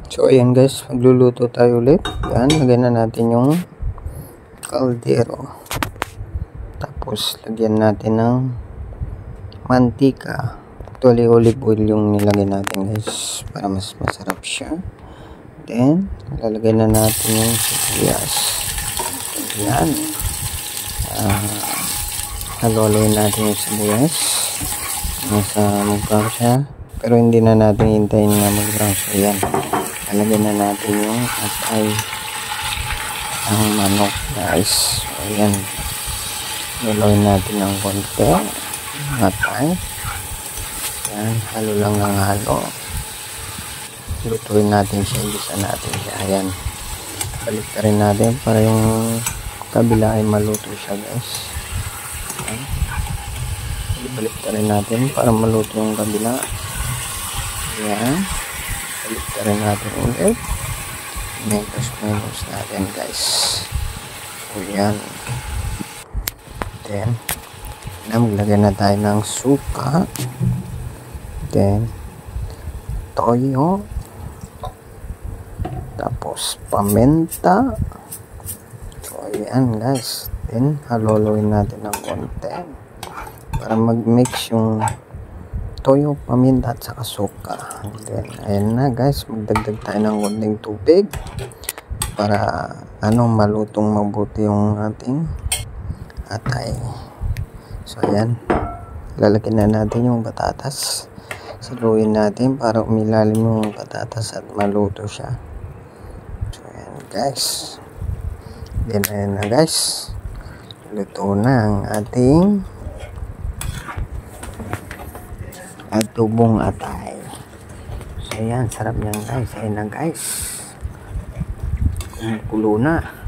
So ayan guys, magluluto tayo ulit. Yan, lagyan na natin yung kaldero. Tapos lagyan natin ng mantika. Actually olive oil yung nilagay natin guys, para mas masarap siya. Then lalagay na natin yung sibuyas. Yan. Haluin natin yung sibuyas. Nasa mag-brown siya. Pero hindi na natin hintayin na mag-brown siya. Yan. Lalagyan na natin yung atay ng manok guys. So ayan. Haluin natin ng konti. Atay. Yan. Halo lang ng halo. Lutuin natin siya. Igisa natin siya. Ayan. Balik ka rin natin para yung kabila ay maluto siya guys. Ayan. Balik ka rin natin para maluto yung kabila. Ayan. Balik ka rin natin ulit. Menos natin guys. So yan. Then maglagay na tayo ng suka. Then toyo. Tapos paminta. So ayan guys. Then haluin natin ng konti para mag-mix yung toyo, paminta at saka suka. Then ayan na guys, magdagdag tayo ng konting tubig para malutong mabuti yung ating atay. So ayan, lalagyan na natin yung patatas. Saluin natin para umilalim yung patatas at maluto siya. So ayan guys. Then ayan na guys, luto na ang ating adobong atay. So ayan, sarap niyan guys. Ayan na guys, kumukulo na.